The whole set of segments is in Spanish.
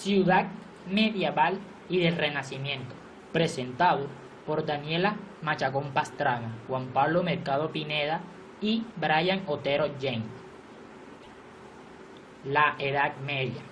Ciudad medieval y del Renacimiento, presentado por Daniela Machacón Pastrana, Juan Pablo Mercado Pineda y Brian Otero James. La Edad Media.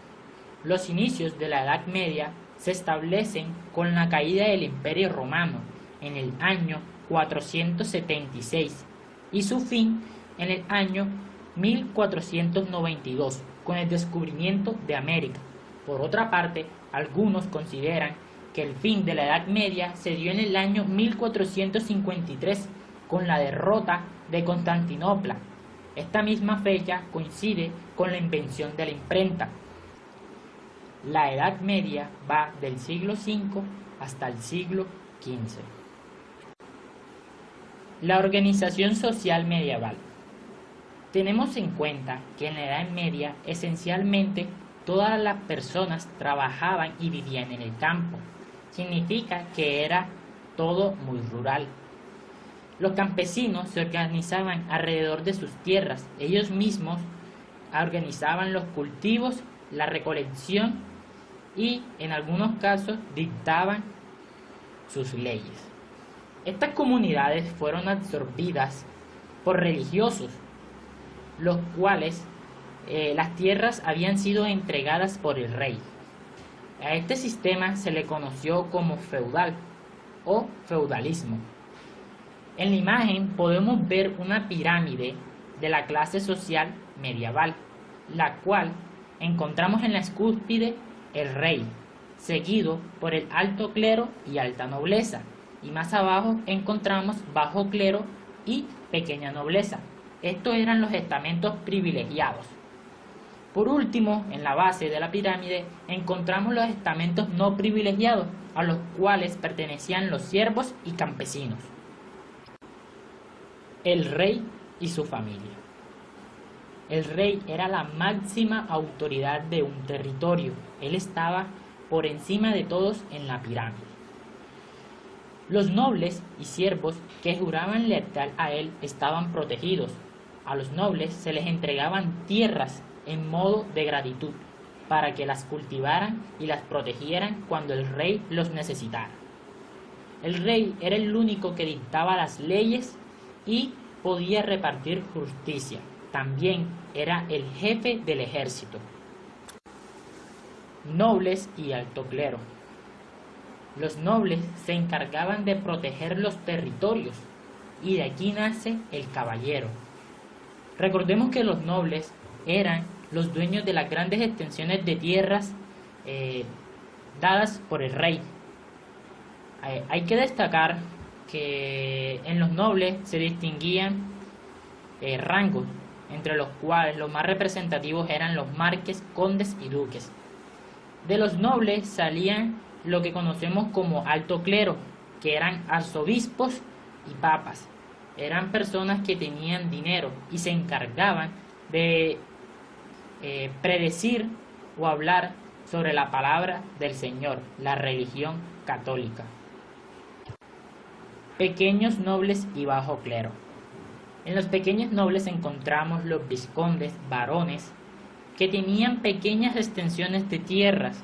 Los inicios de la Edad Media se establecen con la caída del Imperio Romano en el año 476 y su fin en el año 1492 con el descubrimiento de América. Por otra parte, algunos consideran que el fin de la Edad Media se dio en el año 1453 con la derrota de Constantinopla. Esta misma fecha coincide con la invención de la imprenta. La Edad Media va del siglo V hasta el siglo XV. La organización social medieval. Tenemos en cuenta que en la Edad Media esencialmente todas las personas trabajaban y vivían en el campo. Significa que era todo muy rural. Los campesinos se organizaban alrededor de sus tierras. Ellos mismos organizaban los cultivos, la recolección y en algunos casos dictaban sus leyes. Estas comunidades fueron absorbidas por religiosos, los cuales las tierras habían sido entregadas por el rey. A este sistema se le conoció como feudal o feudalismo. En la imagen podemos ver una pirámide de la clase social medieval, la cual encontramos en la cúspide el rey, seguido por el alto clero y alta nobleza, y más abajo encontramos bajo clero y pequeña nobleza. Estos eran los estamentos privilegiados. Por último, en la base de la pirámide encontramos los estamentos no privilegiados, a los cuales pertenecían los siervos y campesinos. El rey y su familia. El rey era la máxima autoridad de un territorio. Él estaba por encima de todos en la pirámide. Los nobles y siervos que juraban lealtad a él estaban protegidos. A los nobles se les entregaban tierras en modo de gratitud para que las cultivaran y las protegieran cuando el rey los necesitara. El rey era el único que dictaba las leyes y podía repartir justicia. También era el jefe del ejército. Nobles y alto clero. Los nobles se encargaban de proteger los territorios y de aquí nace el caballero. Recordemos que los nobles eran los dueños de las grandes extensiones de tierras dadas por el rey. Hay que destacar que en los nobles se distinguían rangos, entre los cuales los más representativos eran los marques, condes y duques. De los nobles salían lo que conocemos como alto clero, que eran arzobispos y papas. Eran personas que tenían dinero y se encargaban de predecir o hablar sobre la palabra del Señor, la religión católica. Pequeños nobles y bajo clero. En los pequeños nobles encontramos los vizcondes, varones, que tenían pequeñas extensiones de tierras.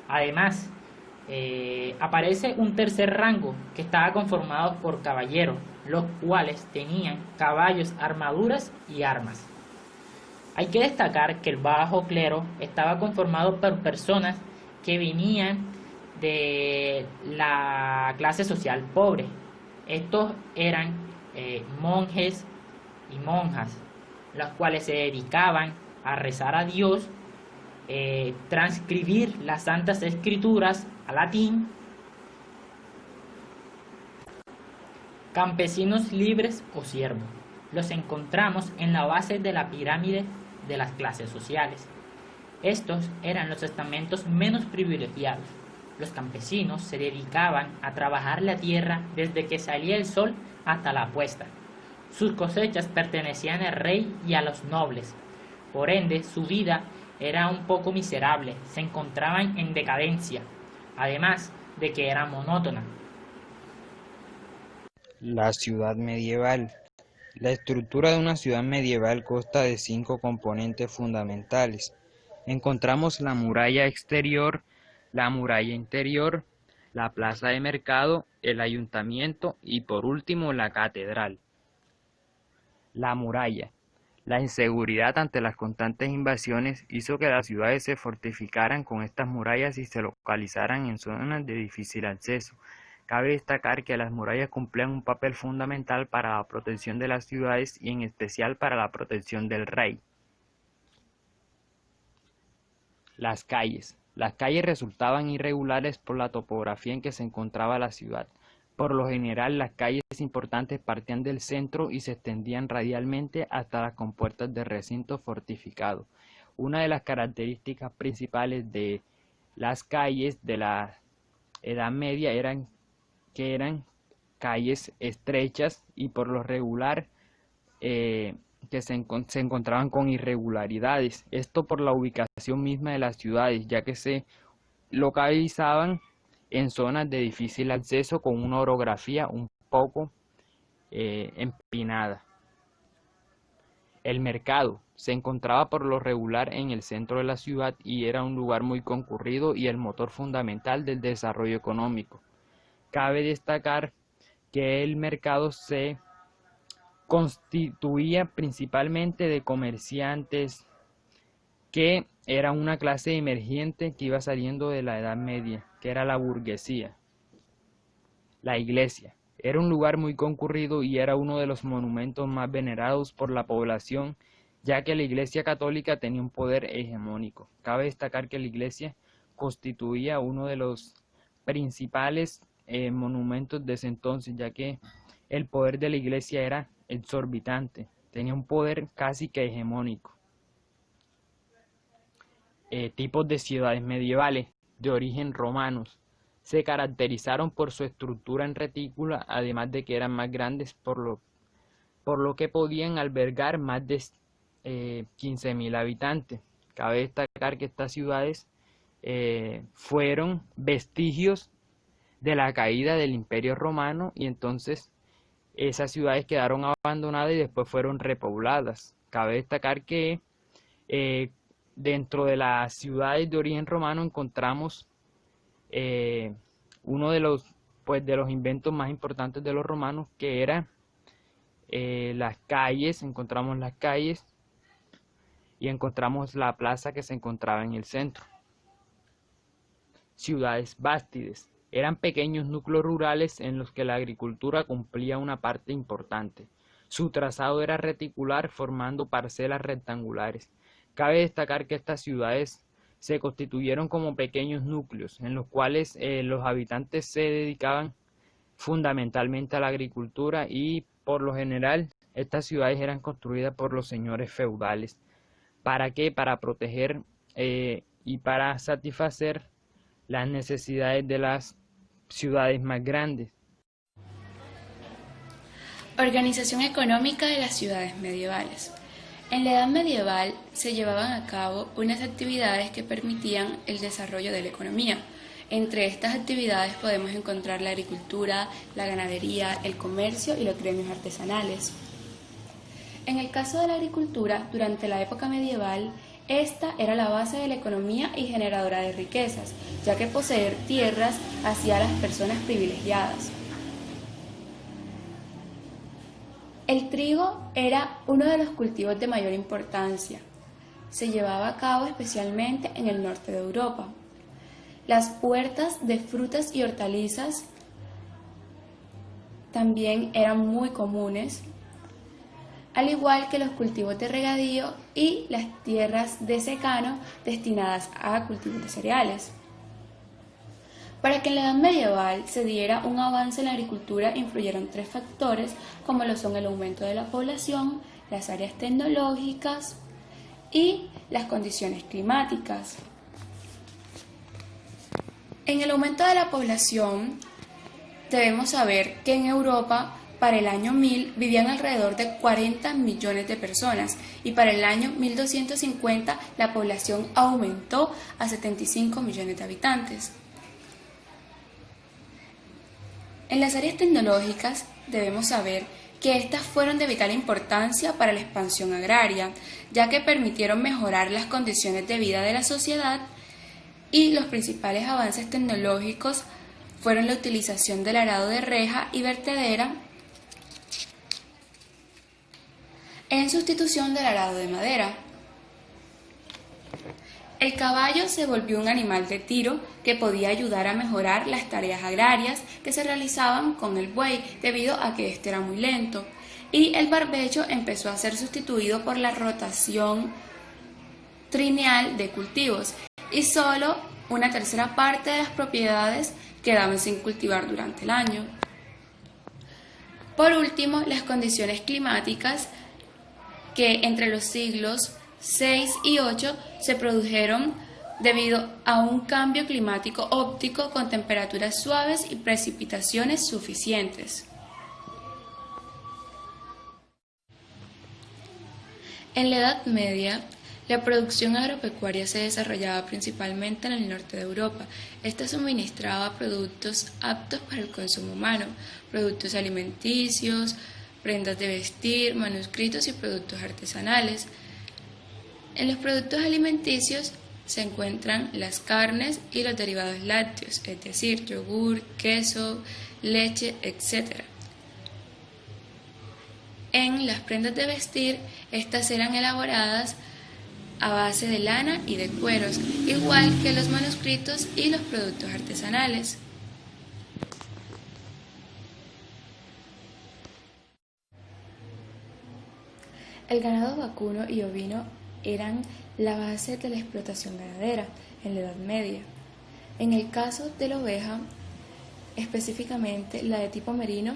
Además, aparece un tercer rango que estaba conformado por caballeros, los cuales tenían caballos, armaduras y armas. Hay que destacar que el bajo clero estaba conformado por personas que venían de la clase social pobre. Estos eran monjes y monjas, los cuales se dedicaban a rezar a Dios, transcribir las Santas Escrituras a latín. Campesinos libres o siervos. Los encontramos en la base de la pirámide de las clases sociales. Estos eran los estamentos menos privilegiados. Los campesinos se dedicaban a trabajar la tierra desde que salía el sol hasta la puesta. Sus cosechas pertenecían al rey y a los nobles. Por ende, su vida era un poco miserable, se encontraban en decadencia, además de que era monótona. La ciudad medieval. La estructura de una ciudad medieval consta de 5 componentes fundamentales. Encontramos la muralla exterior, la muralla interior, la plaza de mercado, el ayuntamiento y por último la catedral. La muralla. La inseguridad ante las constantes invasiones hizo que las ciudades se fortificaran con estas murallas y se localizaran en zonas de difícil acceso. Cabe destacar que las murallas cumplían un papel fundamental para la protección de las ciudades y en especial para la protección del rey. Las calles. Las calles resultaban irregulares por la topografía en que se encontraba la ciudad. Por lo general, las calles importantes partían del centro y se extendían radialmente hasta las compuertas de recinto fortificado. Una de las características principales de las calles de la Edad Media eran calles estrechas y por lo regular que se encontraban con irregularidades. Esto por la ubicación misma de las ciudades, ya que se localizaban en zonas de difícil acceso con una orografía un poco empinada. El mercado se encontraba por lo regular en el centro de la ciudad y era un lugar muy concurrido y el motor fundamental del desarrollo económico. Cabe destacar que el mercado se constituía principalmente de comerciantes que era una clase emergente que iba saliendo de la Edad Media, que era la burguesía. La iglesia era un lugar muy concurrido y era uno de los monumentos más venerados por la población, ya que la Iglesia católica tenía un poder hegemónico. Cabe destacar que la iglesia constituía uno de los principales monumentos de ese entonces, ya que el poder de la iglesia era exorbitante, tenía un poder casi que hegemónico. Tipos de ciudades medievales de origen romanos se caracterizaron por su estructura en retícula, además de que eran más grandes por lo que podían albergar más de 15.000 habitantes. Cabe destacar que estas ciudades fueron vestigios de la caída del Imperio Romano y entonces esas ciudades quedaron abandonadas y después fueron repobladas. Cabe destacar que dentro de las ciudades de origen romano encontramos uno de los inventos más importantes de los romanos, que era las calles. Encontramos las calles y encontramos la plaza que se encontraba en el centro. Ciudades bástides. Eran pequeños núcleos rurales en los que la agricultura cumplía una parte importante. Su trazado era reticular, formando parcelas rectangulares. Cabe destacar que estas ciudades se constituyeron como pequeños núcleos, en los cuales los habitantes se dedicaban fundamentalmente a la agricultura y, por lo general, estas ciudades eran construidas por los señores feudales. ¿Para qué? Para proteger y para satisfacer las necesidades de las ciudades más grandes. Organización económica de las ciudades medievales. En la Edad Medieval se llevaban a cabo unas actividades que permitían el desarrollo de la economía. Entre estas actividades podemos encontrar la agricultura, la ganadería, el comercio y los gremios artesanales. En el caso de la agricultura, durante la época medieval, esta era la base de la economía y generadora de riquezas, ya que poseer tierras hacía a las personas privilegiadas. El trigo era uno de los cultivos de mayor importancia. Se llevaba a cabo especialmente en el norte de Europa. Las huertas de frutas y hortalizas también eran muy comunes, al igual que los cultivos de regadío y las tierras de secano destinadas a cultivos de cereales. Para que en la Edad Medieval se diera un avance en la agricultura influyeron tres factores, como lo son el aumento de la población, las áreas tecnológicas y las condiciones climáticas. En el aumento de la población, debemos saber que en Europa para el año 1000 vivían alrededor de 40 millones de personas y para el año 1250 la población aumentó a 75 millones de habitantes. En las áreas tecnológicas debemos saber que estas fueron de vital importancia para la expansión agraria, ya que permitieron mejorar las condiciones de vida de la sociedad, y los principales avances tecnológicos fueron la utilización del arado de reja y vertedera en sustitución del arado de madera. El caballo se volvió un animal de tiro que podía ayudar a mejorar las tareas agrarias que se realizaban con el buey debido a que éste era muy lento, y el barbecho empezó a ser sustituido por la rotación trienal de cultivos, y solo una tercera parte de las propiedades quedaban sin cultivar durante el año. Por último, las condiciones climáticas que entre los siglos 6 y 8 se produjeron debido a un cambio climático óptico con temperaturas suaves y precipitaciones suficientes. En la Edad Media, la producción agropecuaria se desarrollaba principalmente en el norte de Europa. Esta suministraba productos aptos para el consumo humano, productos alimenticios, prendas de vestir, manuscritos y productos artesanales. En los productos alimenticios se encuentran las carnes y los derivados lácteos, es decir, yogur, queso, leche, etc. En las prendas de vestir, estas eran elaboradas a base de lana y de cueros, igual que los manuscritos y los productos artesanales. El ganado vacuno y ovino eran la base de la explotación ganadera en la Edad Media. En el caso de la oveja, específicamente la de tipo merino,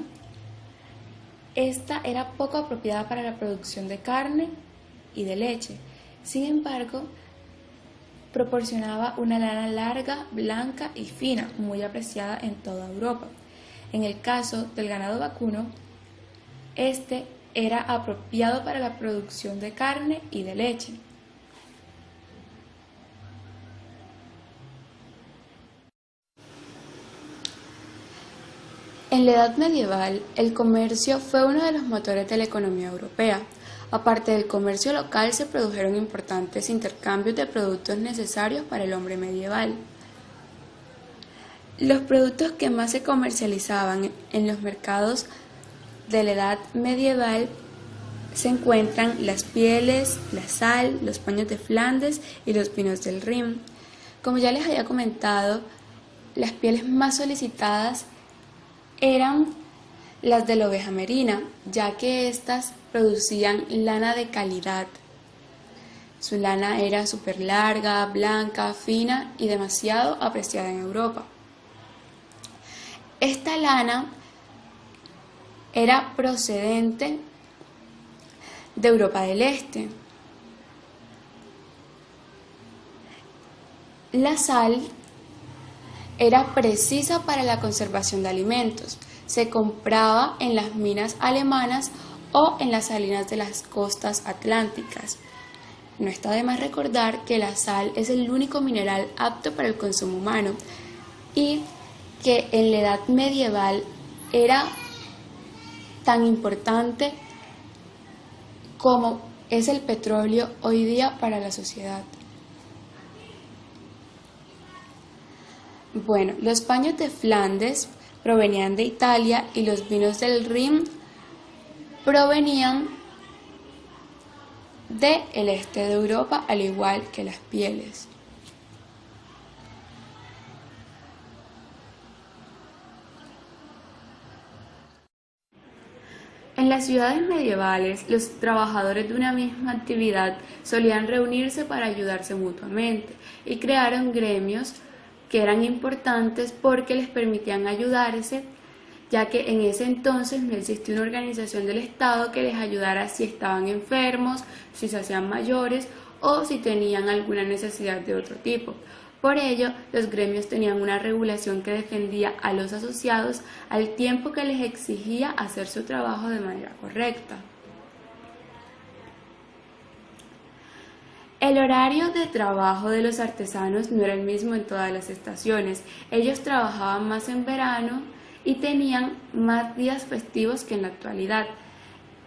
esta era poco apropiada para la producción de carne y de leche. Sin embargo, proporcionaba una lana larga, blanca y fina, muy apreciada en toda Europa. En el caso del ganado vacuno, este era apropiado para la producción de carne y de leche. En la Edad Medieval, el comercio fue uno de los motores de la economía europea. Aparte del comercio local, se produjeron importantes intercambios de productos necesarios para el hombre medieval. Los productos que más se comercializaban en los mercados de la Edad Medieval se encuentran las pieles, la sal, los paños de Flandes y los vinos del Rin. Como ya les había comentado, las pieles más solicitadas eran las de la oveja merina, ya que éstas producían lana de calidad. Su lana era súper larga, blanca, fina y demasiado apreciada en Europa. Esta lana era procedente de Europa del Este. La sal era precisa para la conservación de alimentos. Se compraba en las minas alemanas o en las salinas de las costas atlánticas. No está de más recordar que la sal es el único mineral apto para el consumo humano y que en la Edad Medieval era tan importante como es el petróleo hoy día para la sociedad. Bueno, los paños de Flandes provenían de Italia y los vinos del Rin provenían del este de Europa, al igual que las pieles. En las ciudades medievales, los trabajadores de una misma actividad solían reunirse para ayudarse mutuamente y crearon gremios que eran importantes porque les permitían ayudarse, ya que en ese entonces no existía una organización del Estado que les ayudara si estaban enfermos, si se hacían mayores o si tenían alguna necesidad de otro tipo. Por ello, los gremios tenían una regulación que defendía a los asociados al tiempo que les exigía hacer su trabajo de manera correcta. El horario de trabajo de los artesanos no era el mismo en todas las estaciones. Ellos trabajaban más en verano y tenían más días festivos que en la actualidad.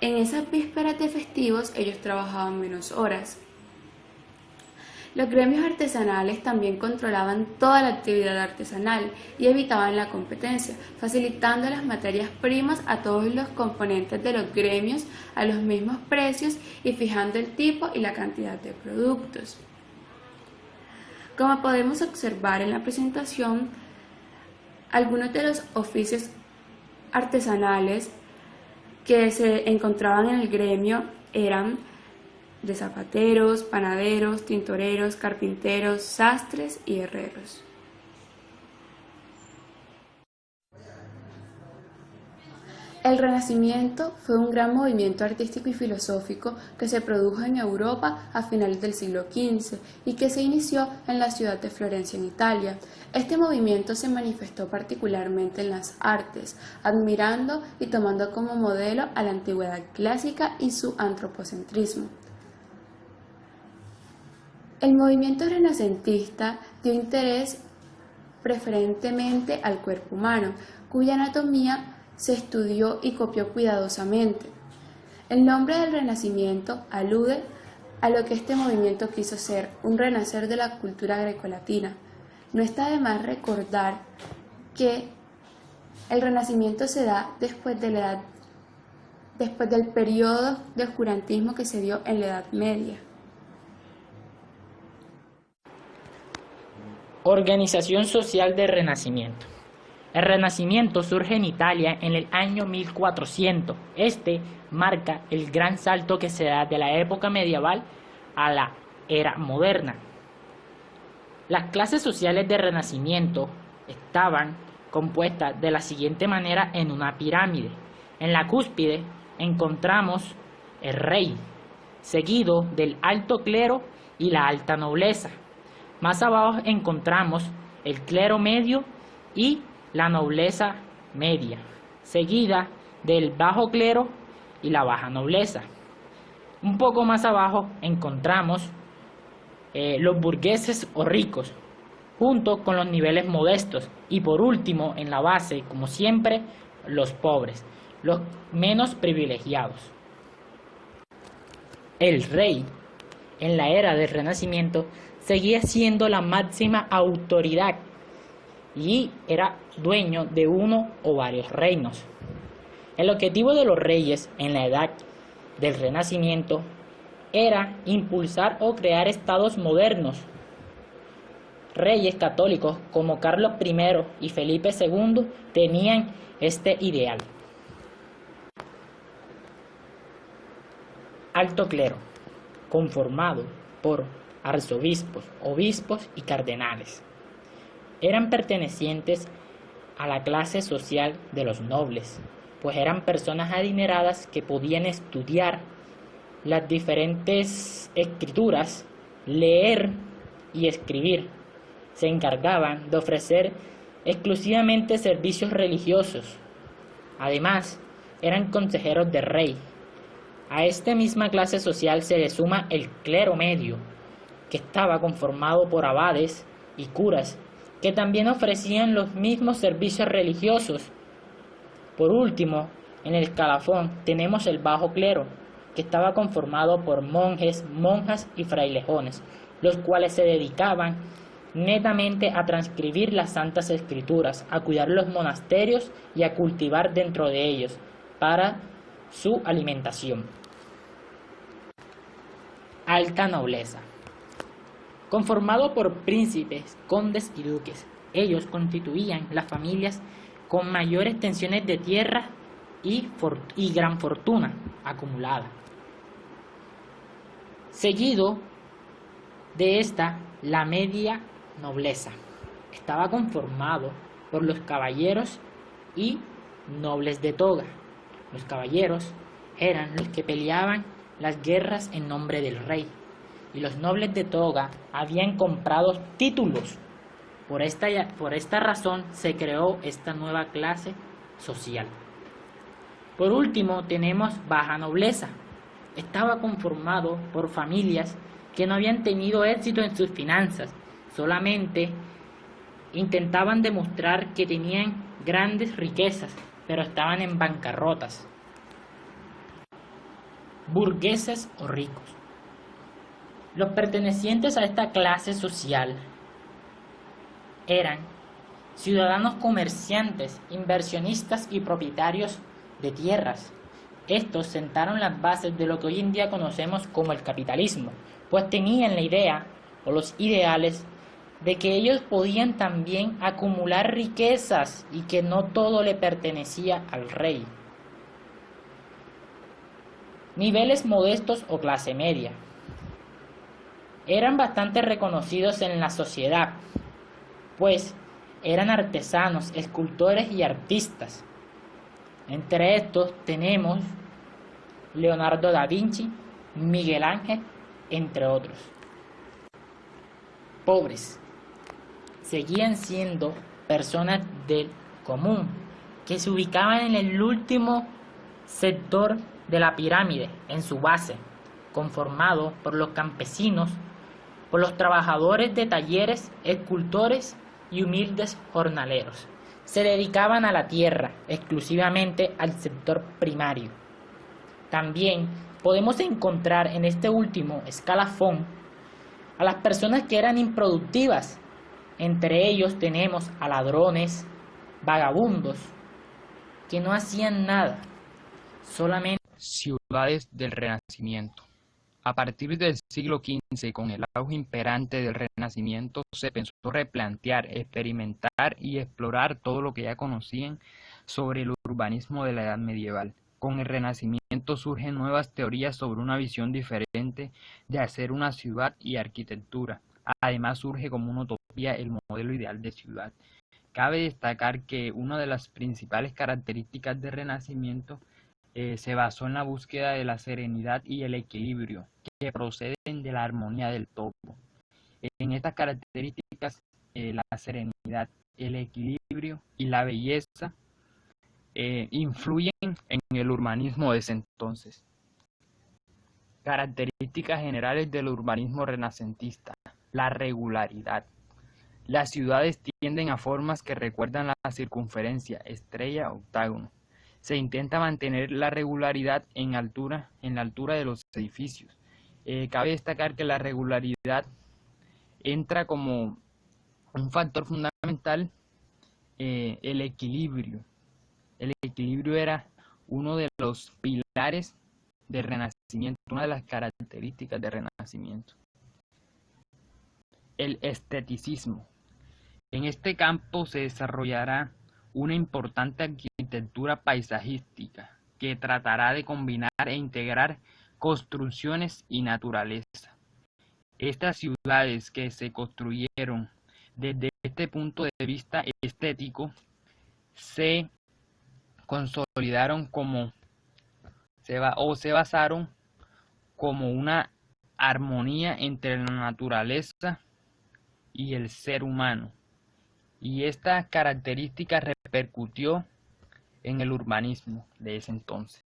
en esas vísperas de festivos ellos trabajaban menos horas. Los gremios artesanales también controlaban toda la actividad artesanal y evitaban la competencia, facilitando las materias primas a todos los componentes de los gremios a los mismos precios y fijando el tipo y la cantidad de productos. Como podemos observar en la presentación, algunos de los oficios artesanales que se encontraban en el gremio eran de zapateros, panaderos, tintoreros, carpinteros, sastres y herreros. El Renacimiento fue un gran movimiento artístico y filosófico que se produjo en Europa a finales del siglo XV y que se inició en la ciudad de Florencia, en Italia. Este movimiento se manifestó particularmente en las artes, admirando y tomando como modelo a la antigüedad clásica y su antropocentrismo. El movimiento renacentista dio interés preferentemente al cuerpo humano, cuya anatomía se estudió y copió cuidadosamente. El nombre del Renacimiento alude a lo que este movimiento quiso ser, un renacer de la cultura grecolatina. No está de más recordar que el Renacimiento se da después del periodo de oscurantismo que se dio en la Edad Media. Organización social del Renacimiento. El Renacimiento surge en Italia en el año 1400. Este marca el gran salto que se da de la época medieval a la era moderna. Las clases sociales del Renacimiento estaban compuestas de la siguiente manera en una pirámide. En la cúspide encontramos el rey, seguido del alto clero y la alta nobleza. Más abajo encontramos el clero medio y la nobleza media, seguida del bajo clero y la baja nobleza. Un poco más abajo encontramos los burgueses o ricos, junto con los niveles modestos. Y por último, en la base, como siempre, los pobres, los menos privilegiados. El rey, en la era del Renacimiento, seguía siendo la máxima autoridad y era dueño de uno o varios reinos. El objetivo de los reyes en la edad del Renacimiento era impulsar o crear estados modernos. Reyes católicos como Carlos I y Felipe II tenían este ideal. Alto clero, conformado por arzobispos, obispos y cardenales. Eran pertenecientes a la clase social de los nobles, pues eran personas adineradas que podían estudiar las diferentes escrituras, leer y escribir. Se encargaban de ofrecer exclusivamente servicios religiosos. Además, eran consejeros del rey. A esta misma clase social se le suma el clero medio, que estaba conformado por abades y curas, que también ofrecían los mismos servicios religiosos. Por último, en el escalafón tenemos el bajo clero, que estaba conformado por monjes, monjas y frailejones, los cuales se dedicaban netamente a transcribir las santas escrituras, a cuidar los monasterios y a cultivar dentro de ellos para su alimentación. Alta nobleza. Conformado por príncipes, condes y duques, ellos constituían las familias con mayores extensiones de tierra y gran fortuna acumulada. Seguido de esta, la media nobleza. Estaba conformado por los caballeros y nobles de toga. Los caballeros eran los que peleaban las guerras en nombre del rey, y los nobles de toga habían comprado títulos. Por esta razón se creó esta nueva clase social. Por último tenemos baja nobleza. Estaba conformado por familias que no habían tenido éxito en sus finanzas, solamente intentaban demostrar que tenían grandes riquezas, pero estaban en bancarrotas. burgueses o ricos. Los pertenecientes a esta clase social eran ciudadanos comerciantes, inversionistas y propietarios de tierras. Estos sentaron las bases de lo que hoy en día conocemos como el capitalismo, pues tenían la idea o los ideales de que ellos podían también acumular riquezas y que no todo le pertenecía al rey. Niveles modestos o clase media. Eran bastante reconocidos en la sociedad, pues eran artesanos, escultores y artistas. Entre estos tenemos Leonardo da Vinci, Miguel Ángel, entre otros. Pobres. Seguían siendo personas del común, que se ubicaban en el último sector de la pirámide, en su base, conformado por los campesinos, por los trabajadores de talleres, escultores y humildes jornaleros. Se dedicaban a la tierra, exclusivamente al sector primario. También podemos encontrar en este último escalafón a las personas que eran improductivas. Entre ellos tenemos a ladrones, vagabundos, que no hacían nada, solamente. Ciudades del Renacimiento. A partir del siglo XV, con el auge imperante del Renacimiento, se pensó replantear, experimentar y explorar todo lo que ya conocían sobre el urbanismo de la Edad Medieval. Con el Renacimiento surgen nuevas teorías sobre una visión diferente de hacer una ciudad y arquitectura. Además surge como una utopía el modelo ideal de ciudad. Cabe destacar que una de las principales características del Renacimiento se basó en la búsqueda de la serenidad y el equilibrio que proceden de la armonía del todo. En estas características, la serenidad, el equilibrio y la belleza influyen en el urbanismo de ese entonces. Características generales del urbanismo renacentista. La regularidad. Las ciudades tienden a formas que recuerdan la circunferencia, estrella, octágono. Se intenta mantener la regularidad en la altura de los edificios. Cabe destacar que la regularidad entra como un factor fundamental el equilibrio. El equilibrio era uno de los pilares del Renacimiento, una de las características del Renacimiento. El esteticismo. En este campo se desarrollará una importante arquitectura paisajística que tratará de combinar e integrar construcciones y naturaleza. Estas ciudades que se construyeron desde este punto de vista estético se consolidaron se basaron como una armonía entre la naturaleza y el ser humano. Y esta característica repercutió en el urbanismo de ese entonces.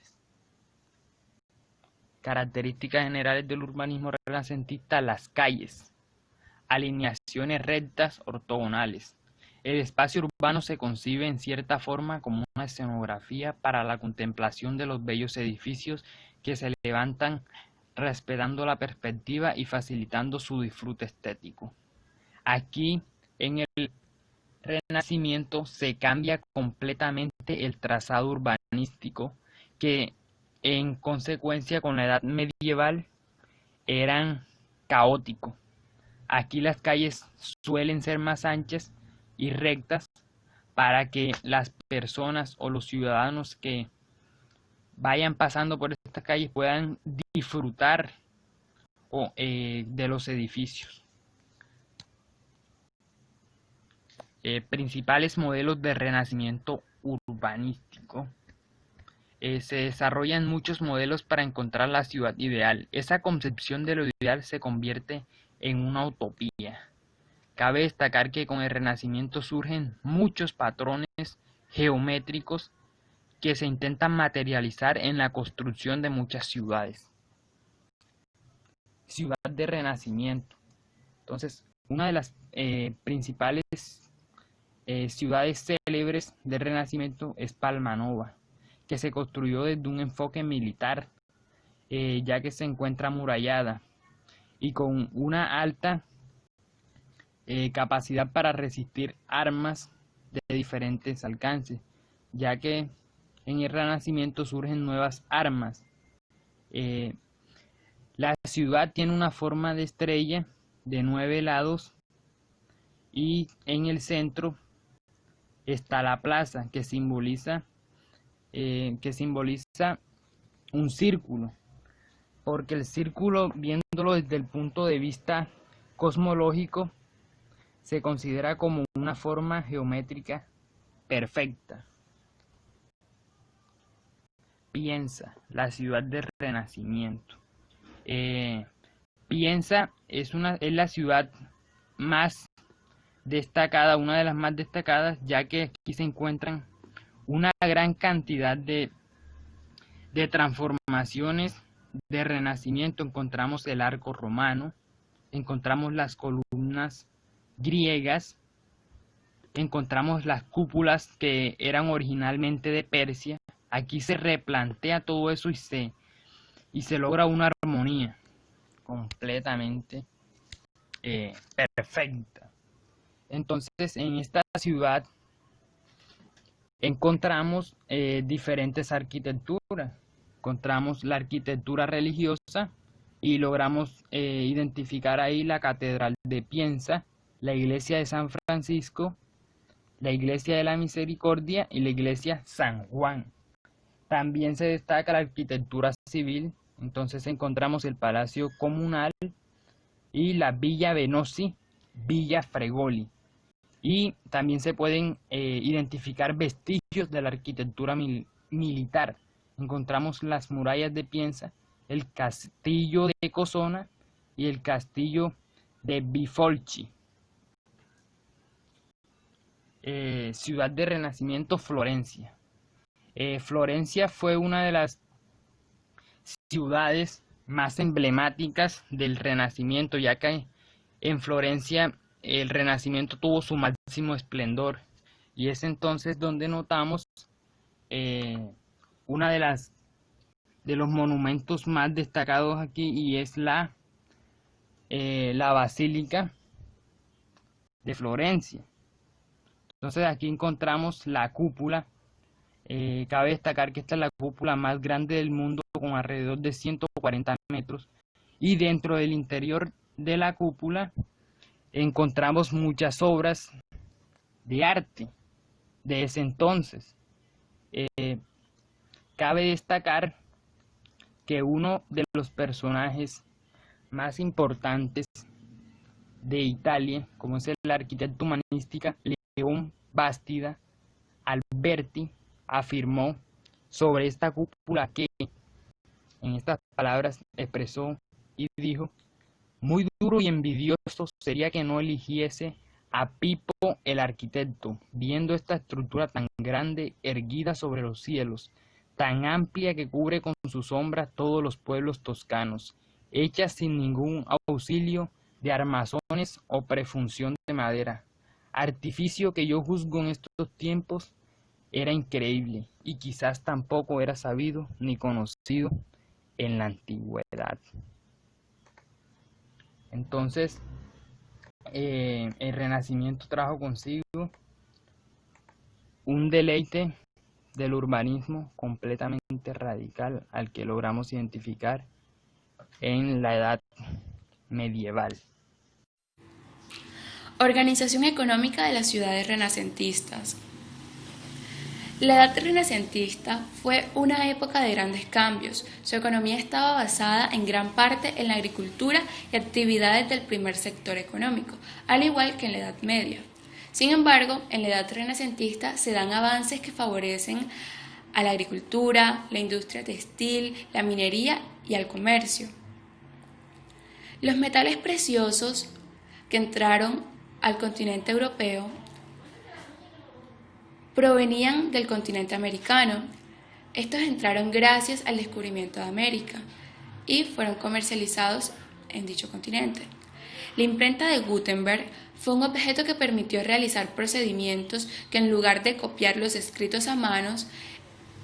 Características generales del urbanismo renacentista: las calles, alineaciones rectas ortogonales. El espacio urbano se concibe en cierta forma como una escenografía para la contemplación de los bellos edificios que se levantan, respetando la perspectiva y facilitando su disfrute estético. Aquí, en el Renacimiento, se cambia completamente el trazado urbanístico que, en consecuencia con la Edad Medieval, eran caóticos. Aquí las calles suelen ser más anchas y rectas para que las personas o los ciudadanos que vayan pasando por estas calles puedan disfrutar de los edificios. Principales modelos de renacimiento urbanístico. Se desarrollan muchos modelos para encontrar la ciudad ideal. Esa concepción de lo ideal se convierte en una utopía. Cabe destacar que con el Renacimiento surgen muchos patrones geométricos que se intentan materializar en la construcción de muchas ciudades. Ciudad de Renacimiento. Entonces, una de las principales ciudades célebres del Renacimiento es Palmanova, que se construyó desde un enfoque militar ya que se encuentra amurallada y con una alta capacidad para resistir armas de diferentes alcances, ya que en el Renacimiento surgen nuevas armas. La ciudad tiene una forma de estrella de 9 lados y en el centro está la plaza que simboliza un círculo, porque el círculo, viéndolo desde el punto de vista cosmológico, se considera como una forma geométrica perfecta. Piensa, la ciudad del Renacimiento. Piensa es la ciudad más destacada, una de las más destacadas, ya que aquí se encuentran una gran cantidad de transformaciones de Renacimiento. Encontramos el arco romano, encontramos las columnas griegas, encontramos las cúpulas que eran originalmente de Persia. Aquí se replantea todo eso y se logra una armonía completamente perfecta. Entonces, en esta ciudad encontramos diferentes arquitecturas. Encontramos la arquitectura religiosa y logramos identificar ahí la Catedral de Piensa, la Iglesia de San Francisco, la Iglesia de la Misericordia y la Iglesia San Juan. También se destaca la arquitectura civil. Entonces encontramos el Palacio Comunal y la Villa Venosi, Villa Fregoli. Y también se pueden identificar vestigios de la arquitectura militar. Encontramos las murallas de Piensa, el castillo de Cosona y el castillo de Bifolchi. Ciudad de Renacimiento, Florencia. Florencia fue una de las ciudades más emblemáticas del Renacimiento, ya que en Florencia el Renacimiento tuvo su máximo esplendor, y es entonces donde notamos una de los monumentos más destacados aquí, y es la Basílica de Florencia. Entonces aquí encontramos la cúpula. Cabe destacar que esta es la cúpula más grande del mundo, con alrededor de 140 metros, y dentro del interior de la cúpula encontramos muchas obras de arte de ese entonces. Cabe destacar que uno de los personajes más importantes de Italia, como es el arquitecto humanística León Bastida Alberti, afirmó sobre esta cúpula que, en estas palabras, expresó y dijo: muy duro y envidioso sería que no eligiese a Pipo el arquitecto, viendo esta estructura tan grande erguida sobre los cielos, tan amplia que cubre con su sombra todos los pueblos toscanos, hecha sin ningún auxilio de armazones o prefunción de madera, artificio que yo juzgo en estos tiempos era increíble y quizás tampoco era sabido ni conocido en la antigüedad. Entonces, el Renacimiento trajo consigo un deleite del urbanismo completamente radical al que logramos identificar en la Edad Medieval. Organización económica de las ciudades renacentistas. La edad renacentista fue una época de grandes cambios. Su economía estaba basada en gran parte en la agricultura y actividades del primer sector económico, al igual que en la Edad Media. Sin embargo, en la edad renacentista se dan avances que favorecen a la agricultura, la industria textil, la minería y al comercio. Los metales preciosos que entraron al continente europeo provenían del continente americano. Estos entraron gracias al descubrimiento de América y fueron comercializados en dicho continente. La imprenta de Gutenberg fue un objeto que permitió realizar procedimientos que, en lugar de copiar los escritos a manos,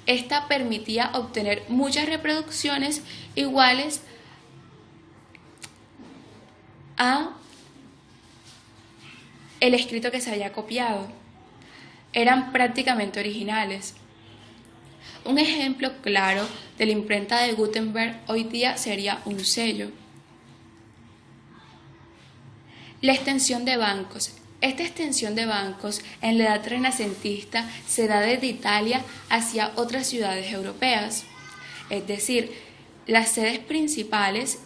esta permitía obtener muchas reproducciones iguales a el escrito que se había copiado. Eran prácticamente originales. Un ejemplo claro de la imprenta de Gutenberg hoy día sería un sello. La extensión de bancos. Esta extensión de bancos en la edad renacentista se da desde Italia hacia otras ciudades europeas. Es decir, las sedes principales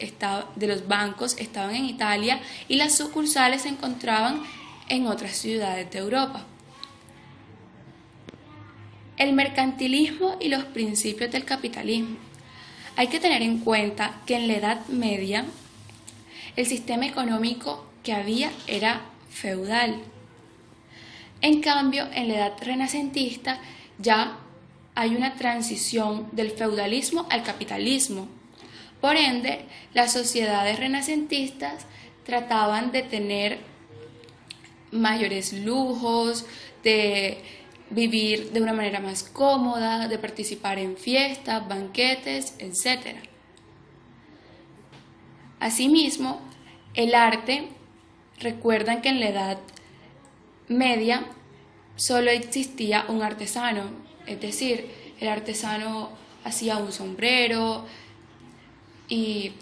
de los bancos estaban en Italia y las sucursales se encontraban en otras ciudades de Europa. El mercantilismo y los principios del capitalismo. Hay que tener en cuenta que en la Edad Media el sistema económico que había era feudal. En cambio, en la Edad Renacentista ya hay una transición del feudalismo al capitalismo. Por ende, las sociedades renacentistas trataban de tener mayores lujos, de vivir de una manera más cómoda, de participar en fiestas, banquetes, etc. Asimismo, el arte, recuerdan que en la Edad Media solo existía un artesano, es decir, el artesano hacía un sombrero y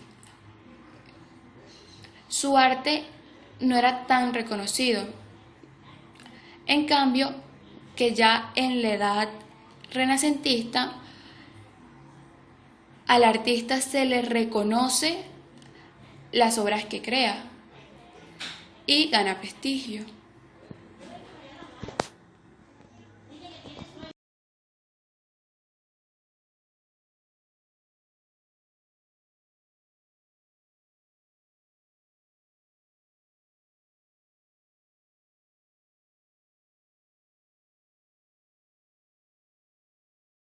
su arte no era tan reconocido. En cambio, que ya en la Edad Renacentista al artista se le reconoce las obras que crea y gana prestigio.